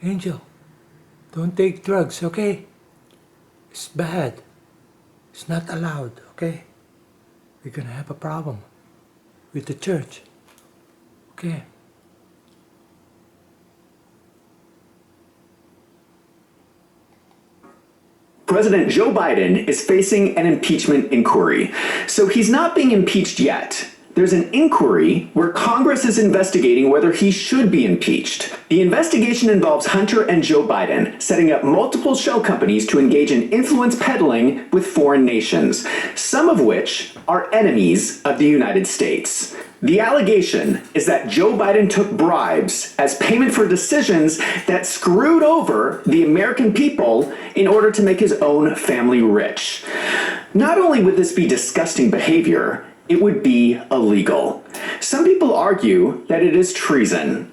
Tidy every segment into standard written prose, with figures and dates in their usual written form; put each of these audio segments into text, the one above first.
Angel, don't take drugs, okay? It's bad. It's not allowed, okay? We're gonna have a problem with the church, okay? President Joe Biden is facing an impeachment inquiry. So he's not being impeached yet. There's an inquiry where Congress is investigating whether he should be impeached. The investigation involves Hunter and Joe Biden setting up multiple shell companies to engage in influence peddling with foreign nations, some of which are enemies of the United States. The allegation is that Joe Biden took bribes as payment for decisions that screwed over the American people in order to make his own family rich. Not only would this be disgusting behavior, it would be illegal. Some people argue that it is treason.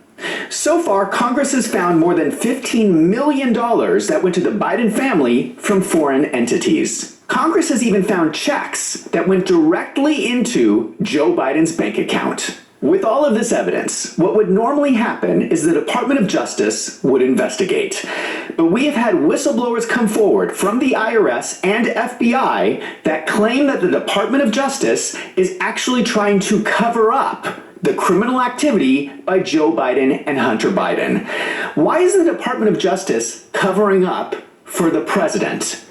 So far, Congress has found more than $15 million that went to the Biden family from foreign entities. Congress has even found checks that went directly into Joe Biden's bank account. With all of this evidence, what would normally happen is the Department of Justice would investigate. But we have had whistleblowers come forward from the IRS and FBI that claim that the Department of Justice is actually trying to cover up the criminal activity by Joe Biden and Hunter Biden. Why is the Department of Justice covering up for the president?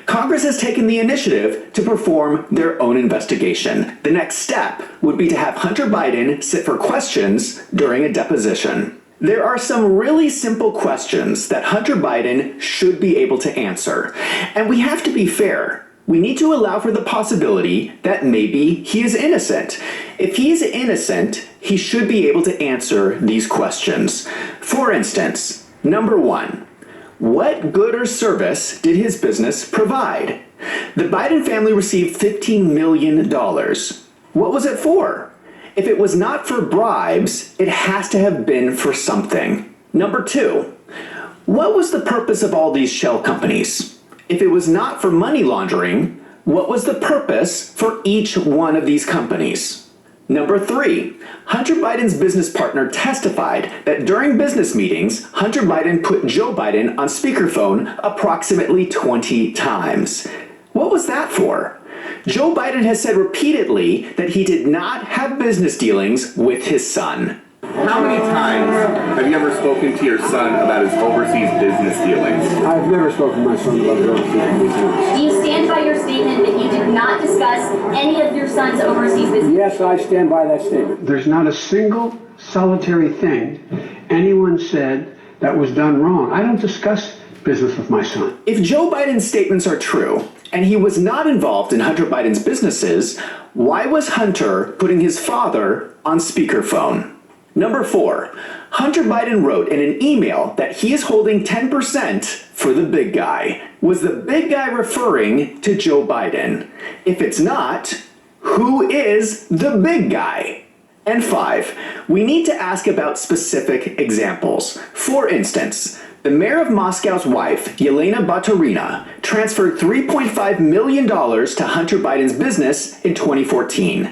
Congress has taken the initiative to perform their own investigation. The next step would be to have Hunter Biden sit for questions during a deposition. There are some really simple questions that Hunter Biden should be able to answer. And we have to be fair. We need to allow for the possibility that maybe he is innocent. If he's innocent, he should be able to answer these questions. For instance, number one, what good or service did his business provide? The Biden family received $15 million. What was it for? If it was not for bribes, it has to have been for something. Number two, what was the purpose of all these shell companies? If it was not for money laundering, what was the purpose for each one of these companies? Number three, Hunter Biden's business partner testified that during business meetings, Hunter Biden put Joe Biden on speakerphone approximately 20 times. What was that for? Joe Biden has said repeatedly that he did not have business dealings with his son. How many times have you ever spoken to your son about his overseas business dealings? I've never spoken to my son about his overseas business dealings. Do you stand by your statement that you did not discuss any of your son's overseas business? Yes, I stand by that statement. There's not a single solitary thing anyone said that was done wrong. I don't discuss business with my son. If Joe Biden's statements are true, and he was not involved in Hunter Biden's businesses, why was Hunter putting his father on speakerphone? Number four, Hunter Biden wrote in an email that he is holding 10% for the big guy. Was the big guy referring to Joe Biden? If it's not, who is the big guy? And five, we need to ask about specific examples. For instance, the mayor of Moscow's wife, Yelena Baturina, transferred $3.5 million to Hunter Biden's business in 2014.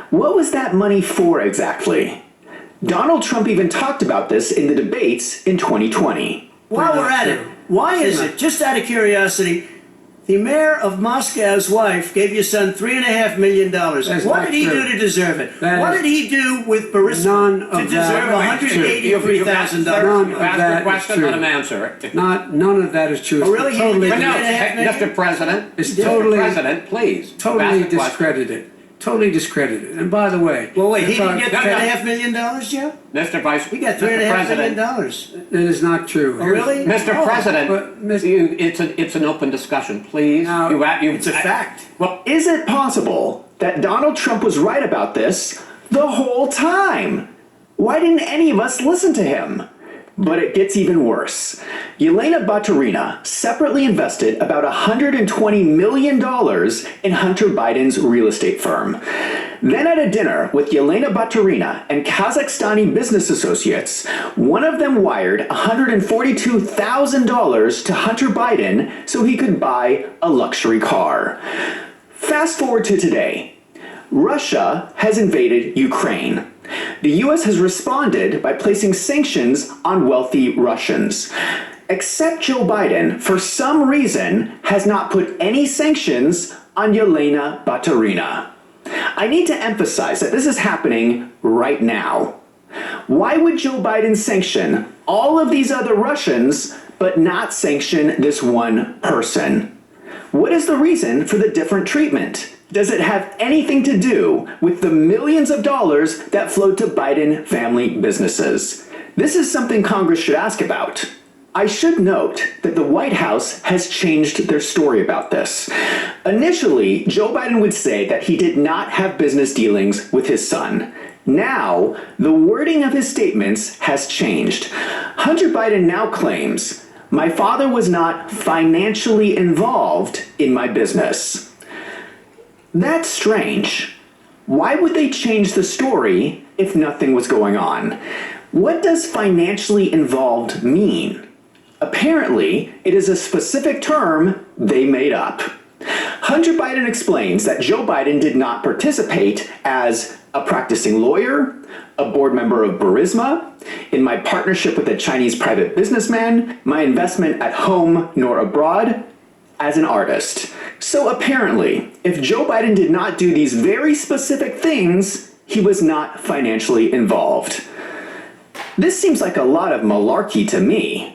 What was that money for exactly? Donald Trump even talked about this in the debates in 2020. While we're at it, why is it, just out of curiosity, the mayor of Moscow's wife gave your son $3.5 million? What did he do to deserve it? What did he do with Burisma to deserve $183,000? You've asked a question, let him answer it. None of that is true. Oh, really? Totally, But no, Mr. President, It's totally- Mr. President, please. totally ask the question. discredited. Totally discredited. And by the way, Well, wait, he didn't get No, no. $3.5 million, Joe? Mr. Vice, He got Mr. $3.5 million. President, it is not true. Oh, really? Mr. Oh, President, but Mr. it's an open discussion, please. Now, It's a fact. Well, Is it possible that Donald Trump was right about this the whole time? Why didn't any of us listen to him? But it gets even worse. Yelena Baturina separately invested about $120 million in Hunter Biden's real estate firm. Then at a dinner with Yelena Baturina and Kazakhstani business associates, one of them wired $142,000 to Hunter Biden so he could buy a luxury car. Fast forward to today. Russia has invaded Ukraine. the US has responded by placing sanctions on wealthy Russians. Except Joe Biden, for some reason, has not put any sanctions on Yelena Baturina. I need to emphasize that this is happening right now. Why would Joe Biden sanction all of these other Russians but not sanction this one person? What is the reason for the different treatment? Does it have anything to do with the millions of dollars that flowed to Biden family businesses? This is something Congress should ask about. I should note that the White House has changed their story about this. Initially, Joe Biden would say that he did not have business dealings with his son. Now, the wording of his statements has changed. Hunter Biden now claims, "My father was not financially involved in my business." That's strange. Why would they change the story if nothing was going on? What does financially involved mean? Apparently, it is a specific term they made up. Hunter Biden explains that Joe Biden did not participate as a practicing lawyer, a board member of Burisma, in my partnership with a Chinese private businessman, my investment at home nor abroad, as an artist. So apparently, if Joe Biden did not do these very specific things, he was not financially involved. This seems like a lot of malarkey to me.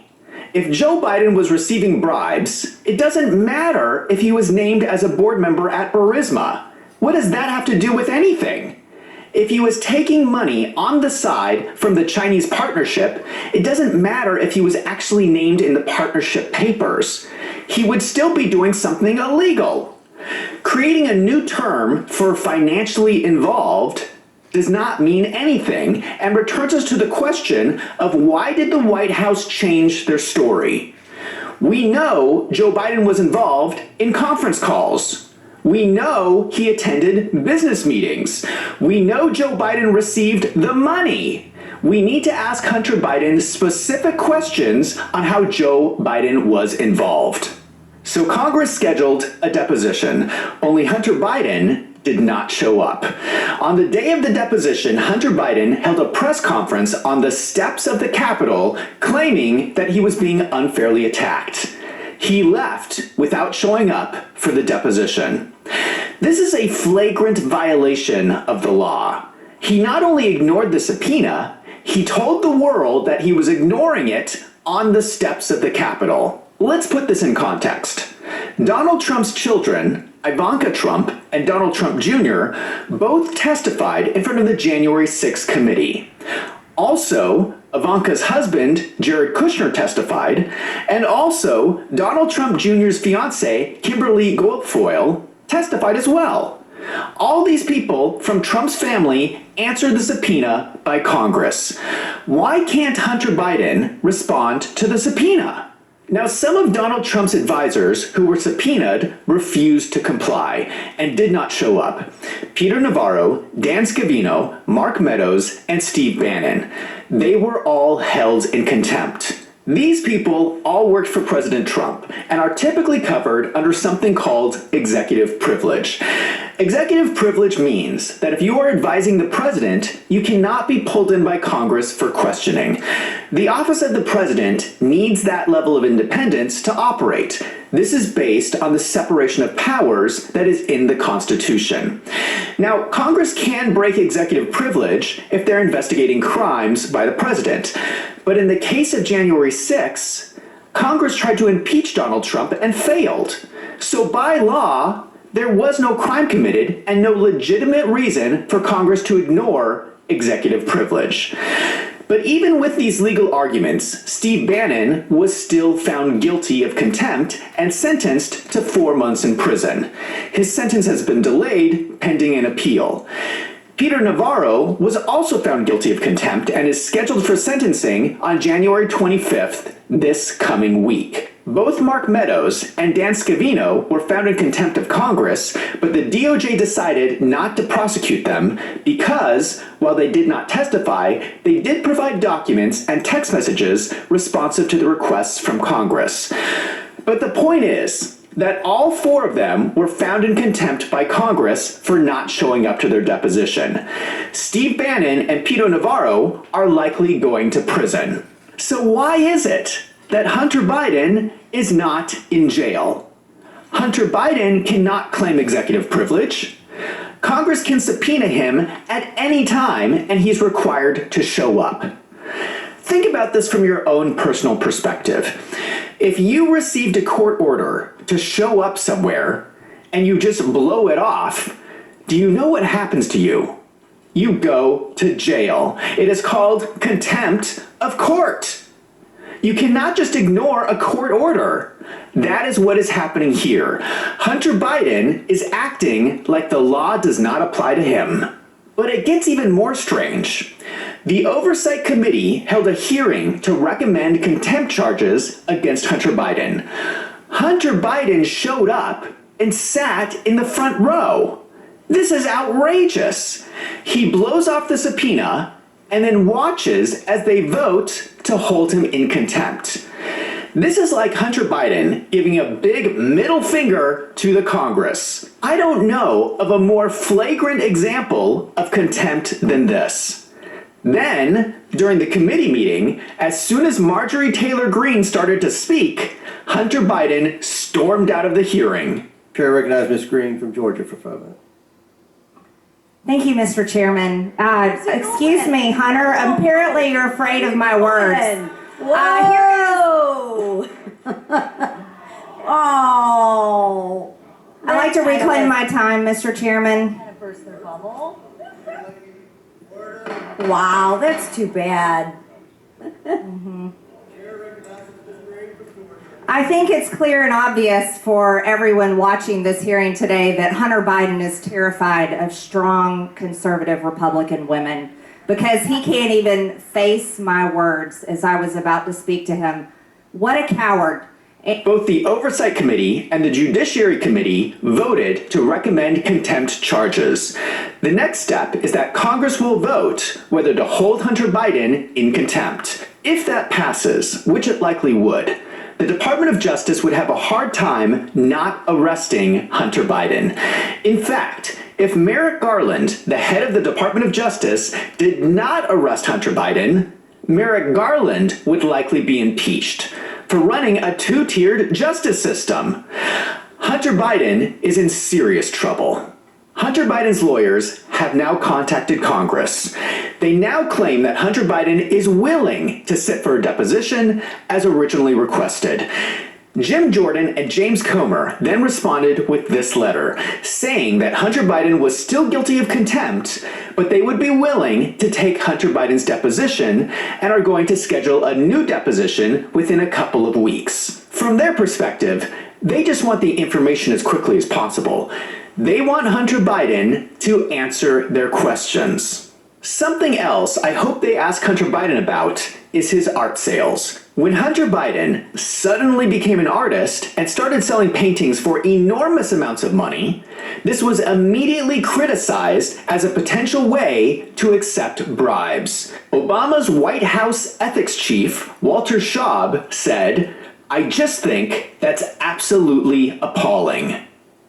If Joe Biden was receiving bribes, it doesn't matter if he was named as a board member at Burisma. What does that have to do with anything? If he was taking money on the side from the Chinese partnership, it doesn't matter if he was actually named in the partnership papers. He would still be doing something illegal. Creating a new term for financially involved does not mean anything and returns us to the question of why did the White House change their story? We know Joe Biden was involved in conference calls. We know he attended business meetings. We know Joe Biden received the money. We need to ask Hunter Biden specific questions on how Joe Biden was involved. So Congress scheduled a deposition, only Hunter Biden did not show up. On the day of the deposition, Hunter Biden held a press conference on the steps of the Capitol claiming that he was being unfairly attacked. He left without showing up for the deposition. This is a flagrant violation of the law. He not only ignored the subpoena, he told the world that he was ignoring it on the steps of the Capitol. Let's put this in context. Donald Trump's children, Ivanka Trump and Donald Trump Jr., both testified in front of the January 6th committee. Also, Ivanka's husband, Jared Kushner, testified, and also Donald Trump Jr.'s fiancée, Kimberly Guilfoyle, testified as well. All these people from Trump's family answered the subpoena by Congress. Why can't Hunter Biden respond to the subpoena? Now, some of Donald Trump's advisors who were subpoenaed refused to comply and did not show up. Peter Navarro, Dan Scavino, Mark Meadows, and Steve Bannon. They were all held in contempt. These people all worked for President Trump and are typically covered under something called executive privilege. Executive privilege means that if you are advising the president, you cannot be pulled in by Congress for questioning. The office of the president needs that level of independence to operate. This is based on the separation of powers that is in the Constitution. Now, Congress can break executive privilege if they're investigating crimes by the president. But in the case of January 6th, Congress tried to impeach Donald Trump and failed. So by law, there was no crime committed and no legitimate reason for Congress to ignore executive privilege. But even with these legal arguments, Steve Bannon was still found guilty of contempt and sentenced to 4 months in prison. His sentence has been delayed pending an appeal. Peter Navarro was also found guilty of contempt and is scheduled for sentencing on January 25th this coming week. Both Mark Meadows and Dan Scavino were found in contempt of Congress, but the DOJ decided not to prosecute them because, while they did not testify, they did provide documents and text messages responsive to the requests from Congress. But the point is, that all four of them were found in contempt by Congress for not showing up to their deposition. Steve Bannon and Pito Navarro are likely going to prison. So why is it that Hunter Biden is not in jail? Hunter Biden cannot claim executive privilege. Congress can subpoena him at any time, and he's required to show up. Think about this from your own personal perspective. If you received a court order to show up somewhere and you just blow it off, do you know what happens to you? You go to jail. It is called contempt of court. You cannot just ignore a court order. That is what is happening here. Hunter Biden is acting like the law does not apply to him. But it gets even more strange. The Oversight Committee held a hearing to recommend contempt charges against Hunter Biden. Hunter Biden showed up and sat in the front row. This is outrageous. He blows off the subpoena and then watches as they vote to hold him in contempt. This is like Hunter Biden giving a big middle finger to the Congress. I don't know of a more flagrant example of contempt than this. Then, during the committee meeting, as soon as Marjorie Taylor Greene started to speak, Hunter Biden stormed out of the hearing. Chair recognizes Ms. Green from Georgia for 5 minutes. Thank you, Mr. Chairman. Excuse me, Hunter. Apparently you're afraid of my words. Whoa! Oh! I'd like to reclaim my time, Mr. Chairman. Kind of burst their bubble. Wow, that's too bad. I think it's clear and obvious for everyone watching this hearing today that Hunter Biden is terrified of strong conservative Republican women because he can't even face my words as I was about to speak to him. What a coward. Both the Oversight Committee and the Judiciary Committee voted to recommend contempt charges. The next step is that Congress will vote whether to hold Hunter Biden in contempt. If that passes, which it likely would, the Department of Justice would have a hard time not arresting Hunter Biden. In fact, if Merrick Garland, the head of the Department of Justice, did not arrest Hunter Biden, Merrick Garland would likely be impeached for running a two-tiered justice system. Hunter Biden is in serious trouble. Hunter Biden's lawyers have now contacted Congress. They now claim that Hunter Biden is willing to sit for a deposition as originally requested. Jim Jordan and James Comer then responded with this letter, saying that Hunter Biden was still guilty of contempt, but they would be willing to take Hunter Biden's deposition and are going to schedule a new deposition within a couple of weeks. From their perspective, they just want the information as quickly as possible. They want Hunter Biden to answer their questions. Something else I hope they ask Hunter Biden about is his art sales. When Hunter Biden suddenly became an artist and started selling paintings for enormous amounts of money, this was immediately criticized as a potential way to accept bribes. Obama's White House ethics chief, Walter Shaub, said, "I just think that's absolutely appalling."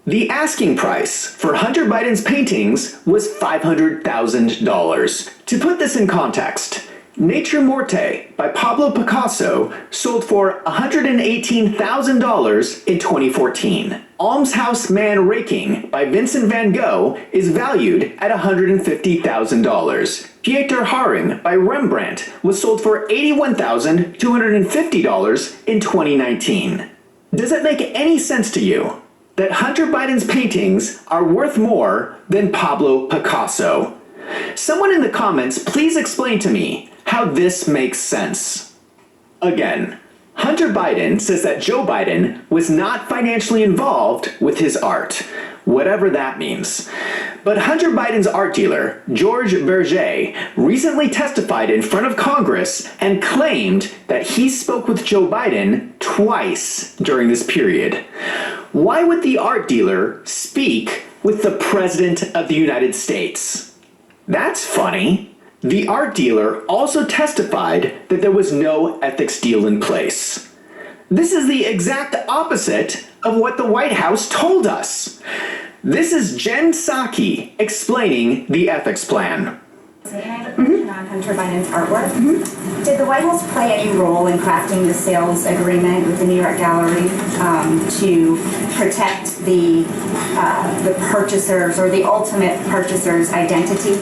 The asking price for Hunter Biden's paintings was $500,000. To put this in context, Nature Morte by Pablo Picasso sold for $118,000 in 2014. Almshouse Man Raking by Vincent van Gogh is valued at $150,000. Pieter Haring by Rembrandt was sold for $81,250 in 2019. Does it make any sense to you that Hunter Biden's paintings are worth more than Pablo Picasso? Someone in the comments, please explain to me how this makes sense. Again, Hunter Biden says that Joe Biden was not financially involved with his art, whatever that means. But Hunter Biden's art dealer, George Berger, recently testified in front of Congress and claimed that he spoke with Joe Biden twice during this period. Why would the art dealer speak with the President of the United States? That's funny. The art dealer also testified that there was no ethics deal in place. This is the exact opposite of what the White House told us. This is Jen Psaki explaining the ethics plan. I have a question on Hunter Biden's artwork. Did the White House play any role in crafting the sales agreement with the New York Gallery to protect the purchasers or the ultimate purchaser's identity?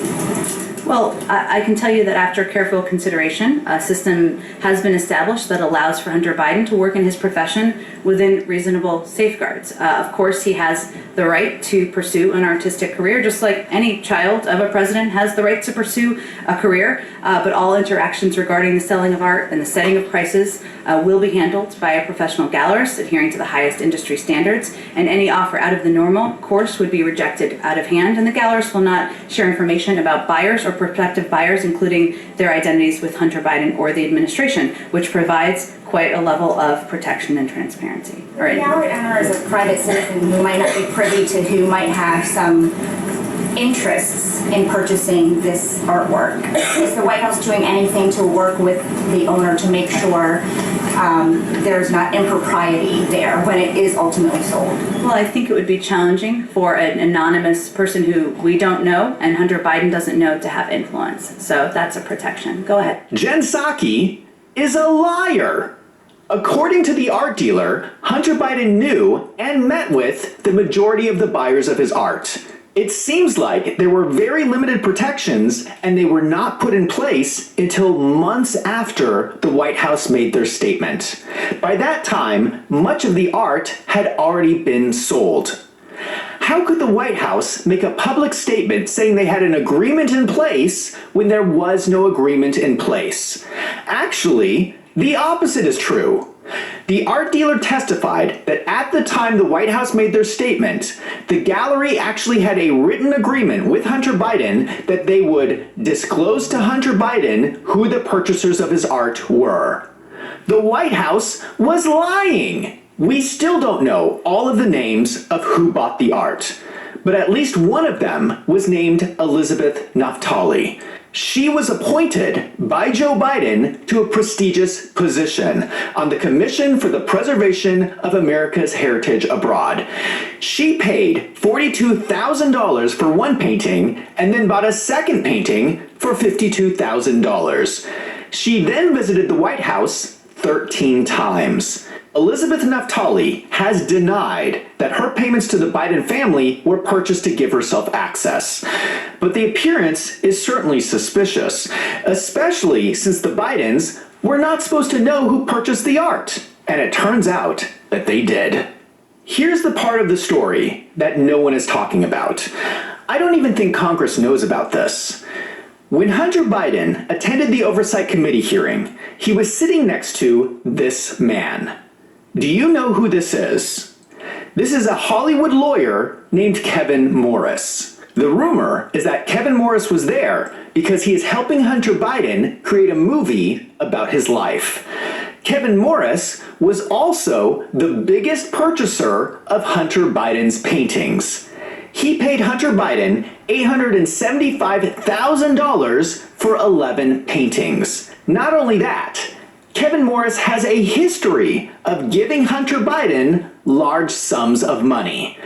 Well, I can tell you that after careful consideration, a system has been established that allows for Hunter Biden to work in his profession within reasonable safeguards. Of course, he has the right to pursue an artistic career, just like any child of a president has the right to pursue a career, but all interactions regarding the selling of art and the setting of prices will be handled by a professional gallerist adhering to the highest industry standards, and any offer out of the normal course would be rejected out of hand, and the gallerist will not share information about buyers or prospective buyers, including their identities with Hunter Biden or the administration, which provides quite a level of protection and transparency. All right. The gallery owner is a private citizen who might not be privy to who might have some interests in purchasing this artwork. Is the White House doing anything to work with the owner to make sure there's not impropriety there when it is ultimately sold? Well, I think it would be challenging for an anonymous person who we don't know and Hunter Biden doesn't know to have influence. So that's a protection. Go ahead. Jen Psaki is a liar. According to the art dealer, Hunter Biden knew and met with the majority of the buyers of his art. It seems like there were very limited protections and they were not put in place until months after the White House made their statement. By that time, much of the art had already been sold. How could the White House make a public statement saying they had an agreement in place when there was no agreement in place? Actually, the opposite is true. The art dealer testified that at the time the White House made their statement, the gallery actually had a written agreement with Hunter Biden that they would disclose to Hunter Biden who the purchasers of his art were. The White House was lying. We still don't know all of the names of who bought the art, but at least one of them was named Elizabeth Naftali. She was appointed by Joe Biden to a prestigious position on the Commission for the Preservation of America's Heritage Abroad. She paid $42,000 for one painting and then bought a second painting for $52,000. She then visited the White House 13 times. Elizabeth Naftali has denied that her payments to the Biden family were purchased to give herself access. But the appearance is certainly suspicious, especially since the Bidens were not supposed to know who purchased the art. And it turns out that they did. Here's the part of the story that no one is talking about. I don't even think Congress knows about this. When Hunter Biden attended the Oversight Committee hearing, he was sitting next to this man. Do you know who this is? This is a Hollywood lawyer named Kevin Morris. The rumor is that Kevin Morris was there because he is helping Hunter Biden create a movie about his life. Kevin Morris was also the biggest purchaser of Hunter Biden's paintings. He paid Hunter Biden $875,000 for 11 paintings. Not only that, Kevin Morris has a history of giving Hunter Biden large sums of money.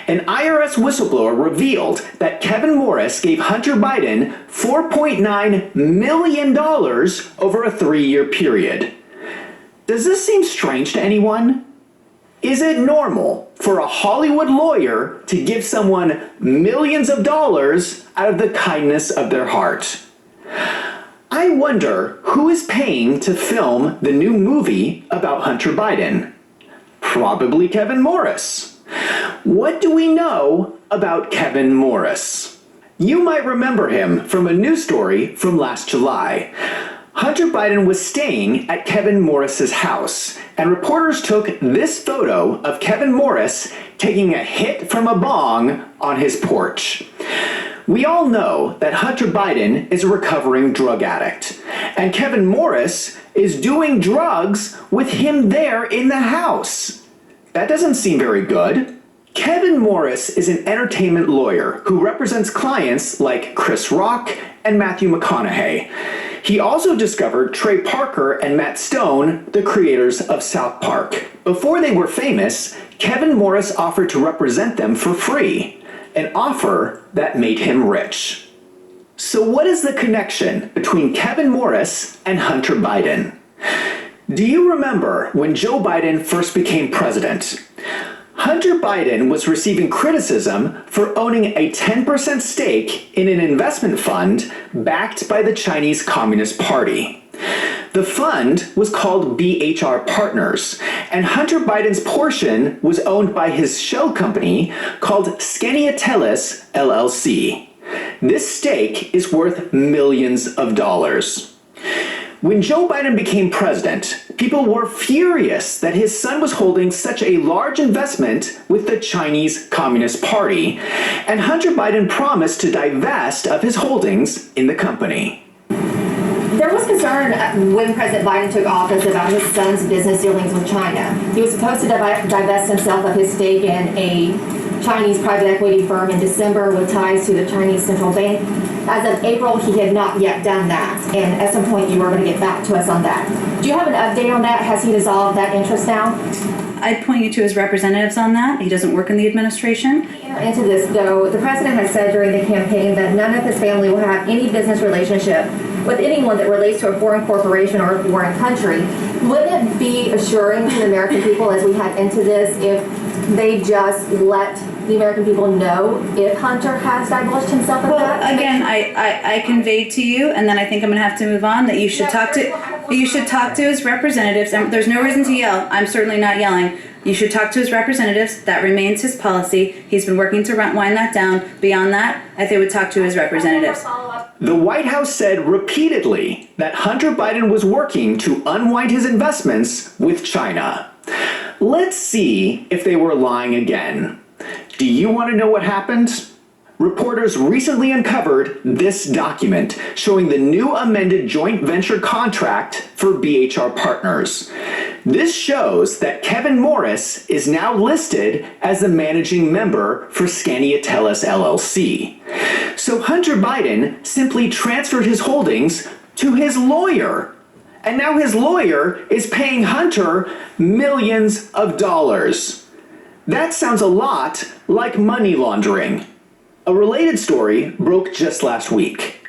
An IRS whistleblower revealed that Kevin Morris gave Hunter Biden $4.9 million over a 3-year period. Does this seem strange to anyone? Is it normal for a Hollywood lawyer to give someone millions of dollars out of the kindness of their heart? I wonder who is paying to film the new movie about Hunter Biden. Probably Kevin Morris. What do we know about Kevin Morris? You might remember him from a news story from last July. Hunter Biden was staying at Kevin Morris's house, and reporters took this photo of Kevin Morris taking a hit from a bong on his porch. We all know that Hunter Biden is a recovering drug addict, and Kevin Morris is doing drugs with him there in the house. That doesn't seem very good. Kevin Morris is an entertainment lawyer who represents clients like Chris Rock and Matthew McConaughey. He also discovered Trey Parker and Matt Stone, the creators of South Park. Before they were famous, Kevin Morris offered to represent them for free, an offer that made him rich. So what is the connection between Kevin Morris and Hunter Biden? Do you remember when Joe Biden first became president? Hunter Biden was receiving criticism for owning a 10% stake in an investment fund backed by the Chinese Communist Party. The fund was called BHR Partners, and Hunter Biden's portion was owned by his shell company called Scania-Teles LLC. This stake is worth millions of dollars. When Joe Biden became president, people were furious that his son was holding such a large investment with the Chinese Communist Party, and Hunter Biden promised to divest of his holdings in the company. There was concern when President Biden took office about his son's business dealings with China. He was supposed to divest himself of his stake in a Chinese private equity firm in December with ties to the Chinese central bank. As of April, he had not yet done that, and at some point you were going to get back to us on that. Do you have an update on that? Has he dissolved that interest now? I'd point you to his representatives on that. He doesn't work in the administration. Into this, though, the president has said during the campaign that none of his family will have any business relationship with anyone that relates to a foreign corporation or a foreign country. Wouldn't it be assuring to the American people as we head into this if they just let the American people know if Hunter has divulged himself of that? Well, again, I conveyed to you, and then I think I'm going to have to move on, that you should talk to his representatives. And there's no reason to yell. I'm certainly not yelling. You should talk to his representatives. That remains his policy. He's been working to wind that down. Beyond that, I think we would talk to his representatives. The White House said repeatedly that Hunter Biden was working to unwind his investments with China. Let's see if they were lying again. Do you want to know what happened? Reporters recently uncovered this document showing the new amended joint venture contract for BHR Partners. This shows that Kevin Morris is now listed as the managing member for Scania-Teles LLC. So Hunter Biden simply transferred his holdings to his lawyer. And now his lawyer is paying Hunter millions of dollars. That sounds a lot like money laundering. A related story broke just last week.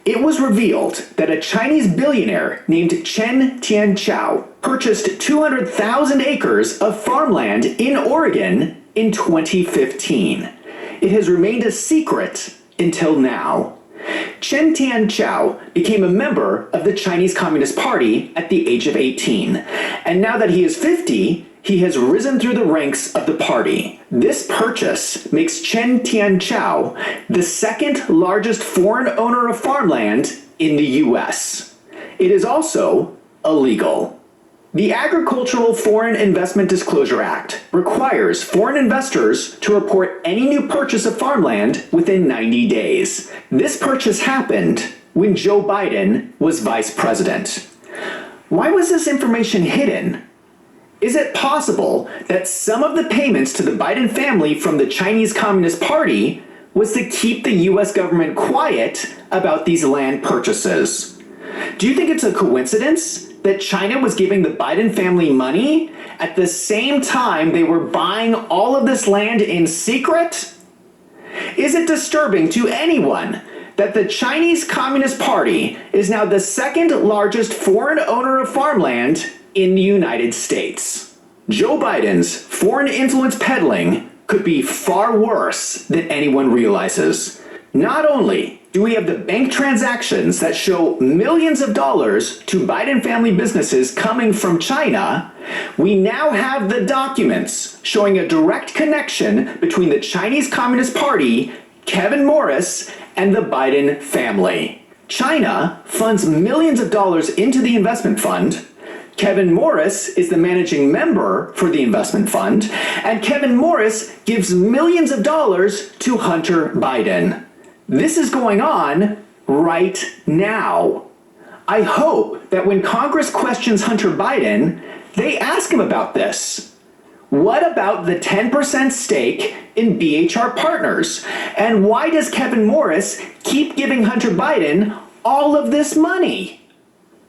It was revealed that a Chinese billionaire named Chen Tianqiao purchased 200,000 acres of farmland in Oregon in 2015. It has remained a secret until now. Chen Tianqiao became a member of the Chinese Communist Party at the age of 18, and now that he is 50, he has risen through the ranks of the party. This purchase makes Chen Tianqiao the second largest foreign owner of farmland in the US. It is also illegal. The Agricultural Foreign Investment Disclosure Act requires foreign investors to report any new purchase of farmland within 90 days. This purchase happened when Joe Biden was vice president. Why was this information hidden? Is it possible that some of the payments to the Biden family from the Chinese Communist Party was to keep the US government quiet about these land purchases? Do you think it's a coincidence that China was giving the Biden family money at the same time they were buying all of this land in secret? Is it disturbing to anyone that the Chinese Communist Party is now the second largest foreign owner of farmland in the United States? Joe Biden's foreign influence peddling could be far worse than anyone realizes. Not only do we have the bank transactions that show millions of dollars to Biden family businesses coming from China, we now have the documents showing a direct connection between the Chinese Communist Party, Kevin Morris, and the Biden family. China funds millions of dollars into the investment fund. Kevin Morris is the managing member for the investment fund, and Kevin Morris gives millions of dollars to Hunter Biden. This is going on right now. I hope that when Congress questions Hunter Biden, they ask him about this. What about the 10% stake in BHR Partners? And why does Kevin Morris keep giving Hunter Biden all of this money?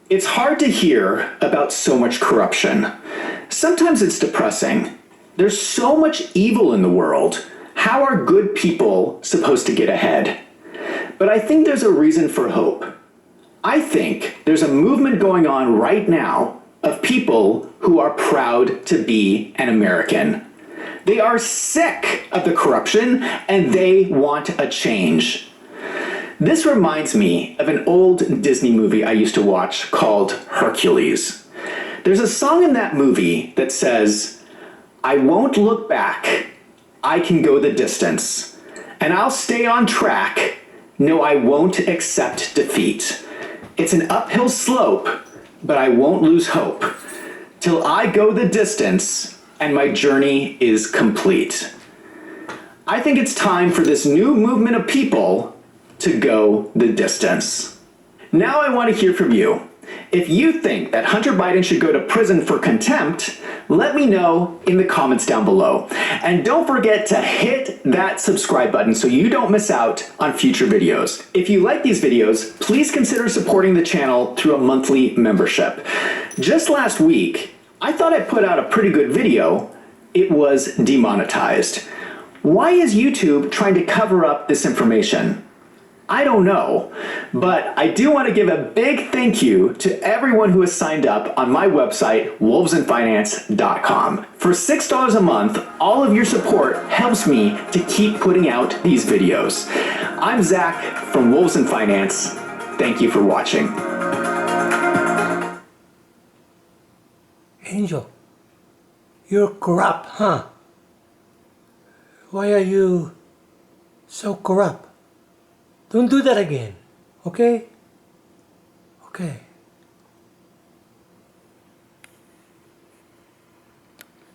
It's hard to hear about so much corruption. Sometimes it's depressing. There's so much evil in the world. How are good people supposed to get ahead? But I think there's a reason for hope. I think there's a movement going on right now of people who are proud to be an American. They are sick of the corruption and they want a change. This reminds me of an old Disney movie I used to watch called Hercules. There's a song in that movie that says, "I won't look back, I can go the distance, and I'll stay on track, no, I won't accept defeat. It's an uphill slope, but I won't lose hope, till I go the distance and my journey is complete." I think it's time for this new movement of people to go the distance. Now I want to hear from you. If you think that Hunter Biden should go to prison for contempt, let me know in the comments down below. And don't forget to hit that subscribe button so you don't miss out on future videos. If you like these videos, please consider supporting the channel through a monthly membership. Just last week, I thought I put out a pretty good video. It was demonetized. Why is YouTube trying to cover up this information? I don't know, but I do want to give a big thank you to everyone who has signed up on my website, wolvesandfinance.com. For $6 a month, all of your support helps me to keep putting out these videos. I'm Zach from Wolves and Finance. Thank you for watching. Angel, you're corrupt, huh? Why are you so corrupt? Don't do that again, okay? Okay.